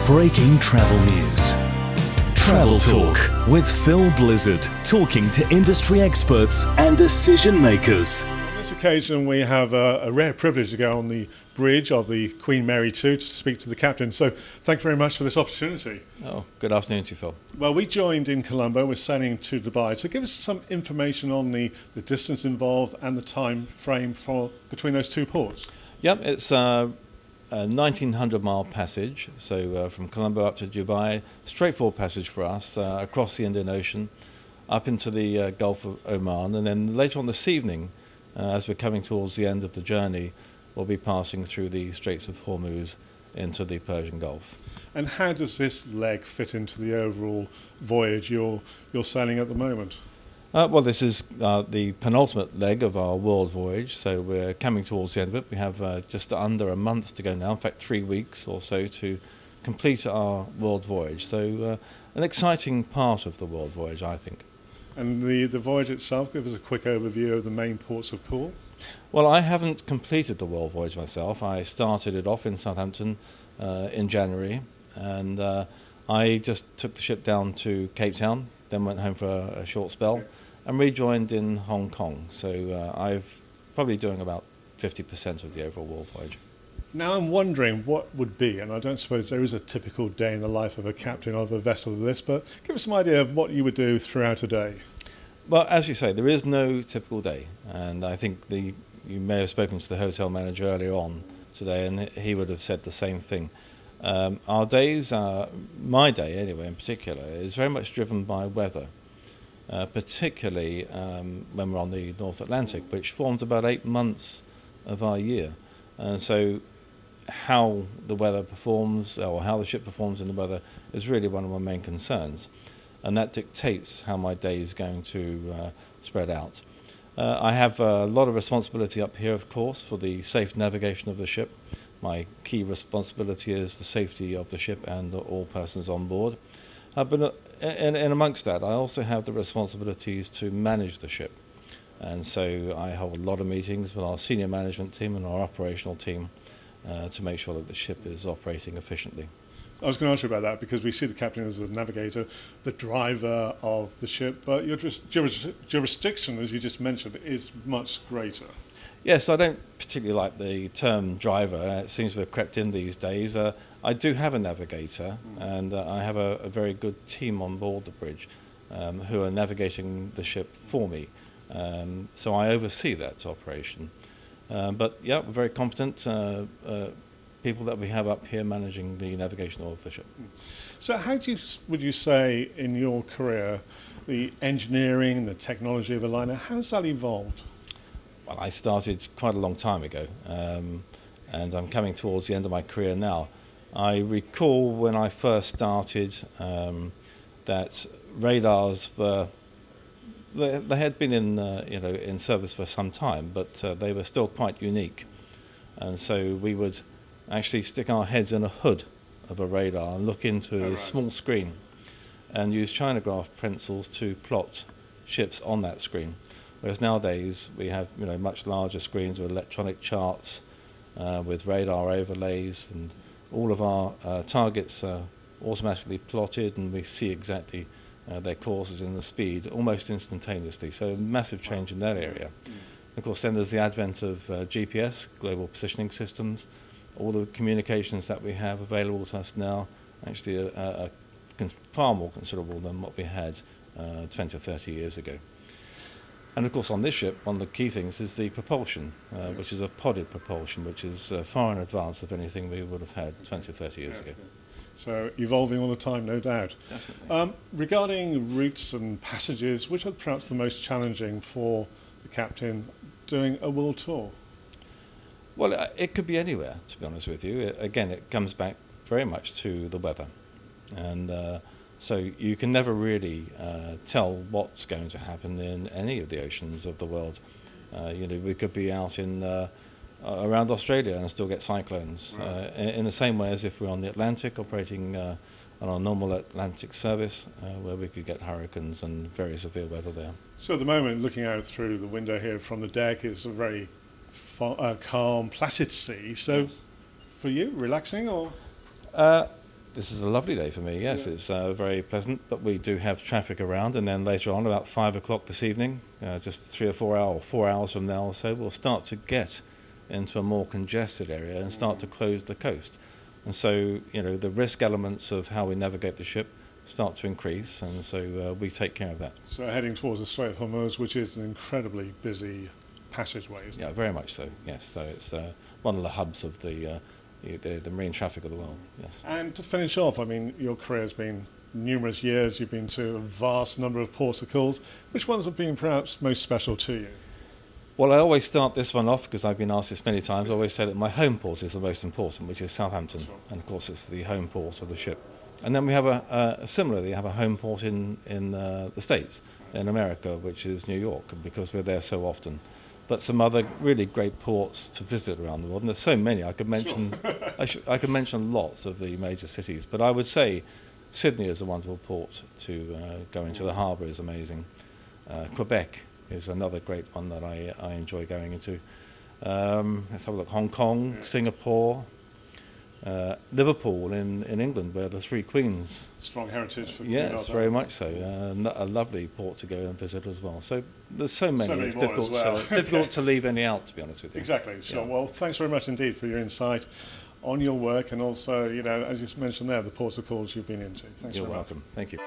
Breaking travel news. Travel Talk with Phil Blizzard, talking to industry experts and decision makers. On this occasion, we have a rare privilege to go on the bridge of the Queen Mary II to speak to the captain. So thank you very much for this opportunity. Oh, good afternoon to you, Phil. Well, we joined in Colombo. We're sailing to Dubai. So give us some information on the distance involved and the time frame between those two ports. Yep, it's a 1,900-mile passage, so from Colombo up to Dubai, straightforward passage for us, across the Indian Ocean, up into the Gulf of Oman, and then later on this evening, as we're coming towards the end of the journey, we'll be passing through the Straits of Hormuz into the Persian Gulf. And how does this leg fit into the overall voyage you're sailing at the moment? Well, this is the penultimate leg of our world voyage, so we're coming towards the end of it. We have just under a month to go now, in fact 3 weeks or so to complete our world voyage. So an exciting part of the world voyage, I think. And the voyage itself, give us a quick overview of the main ports of call. Well, I haven't completed the world voyage myself. I started it off in Southampton in January, and I just took the ship down to Cape Town, then went home for a short spell. Okay. And rejoined in Hong Kong, so I've probably doing about 50% of the overall world voyage. Now I'm wondering what would be, and I don't suppose there is a typical day in the life of a captain of a vessel of this, but give us some idea of what you would do throughout a day. Well, as you say, there is no typical day, and I think you may have spoken to the hotel manager earlier on today, and he would have said the same thing. Our days, my day anyway in particular, is very much driven by weather. Particularly when we're on the North Atlantic, which forms about 8 months of our year. And so how the weather performs, or how the ship performs in the weather, is really one of my main concerns. And that dictates how my day is going to spread out. I have a lot of responsibility up here, of course, for the safe navigation of the ship. My key responsibility is the safety of the ship and all persons on board. But amongst that, I also have the responsibilities to manage the ship. And so I hold a lot of meetings with our senior management team and our operational team to make sure that the ship is operating efficiently. I was going to ask you about that because we see the captain as the navigator, the driver of the ship, but your jurisdiction, as you just mentioned, is much greater. Yes, I don't particularly like the term driver. It seems to have crept in these days. I do have a navigator, and I have a very good team on board the bridge who are navigating the ship for me. So I oversee that operation. But yeah, we're very competent people that we have up here managing the navigation of the ship. So how would you say in your career the engineering, the technology of a liner, how's that evolved? Well, I started quite a long time ago, and I'm coming towards the end of my career now. I recall when I first started that radars they had been in service for some time, but they were still quite unique, and so we would actually stick our heads in a hood of a radar and look into a small screen, and use Chinograph pencils to plot ships on that screen. Whereas nowadays we have much larger screens with electronic charts, with radar overlays, and all of our targets are automatically plotted, and we see exactly their courses and the speed almost instantaneously. So a massive change in that area. Of course, then there's the advent of GPS, global positioning systems. All the communications that we have available to us now actually are far more considerable than what we had 20 or 30 years ago. And of course on this ship, one of the key things is the propulsion, which is a podded propulsion, which is far in advance of anything we would have had 20 or 30 years ago. So evolving all the time, no doubt. Definitely. Regarding routes and passages, which are perhaps the most challenging for the captain doing a world tour? Well, it could be anywhere, to be honest with you. Again, it comes back very much to the weather. And so you can never really tell what's going to happen in any of the oceans of the world. We could be out in around Australia and still get cyclones. Right. In the same way as if we're on the Atlantic operating on our normal Atlantic service, where we could get hurricanes and very severe weather there. So at the moment, looking out through the window here from the deck, is a very calm, placid sea. So, yes. For you, relaxing or? This is a lovely day for me, yes. It's very pleasant, but we do have traffic around, and then later on, about 5 o'clock this evening, just 3 or 4 hours, 4 hours from now or so, we'll start to get into a more congested area and start to close the coast. And so, the risk elements of how we navigate the ship start to increase, and so we take care of that. So heading towards the Strait of Hormuz, which is an incredibly busy passageway, isn't it? Yeah, very much so, yes. So it's one of the hubs of the marine traffic of the world, yes. And to finish off, I mean, your career has been numerous years. You've been to a vast number of port of calls. Which ones have been perhaps most special to you? Well, I always start this one off, because I've been asked this many times. I always say that my home port is the most important, which is Southampton. Sure. And of course it's the home port of the ship. And then we have similarly have a home port in the States, in America, which is New York, because we're there so often. But some other really great ports to visit around the world, and there's so many. I could mention, I could mention lots of the major cities, but I would say Sydney is a wonderful port to go into. The harbour is amazing. Quebec is another great one that I enjoy going into. Let's have a look. Hong Kong, Singapore, Liverpool in England, where the Three Queens. Strong heritage for Yes, very much so. A lovely port to go and visit as well. So there's so many. It's difficult, difficult to leave any out, to be honest with you. Exactly. Sure. Yeah. Well, thanks very much indeed for your insight on your work, and also, as you mentioned there, the port of calls you've been into. Thanks. You're welcome. Thank you.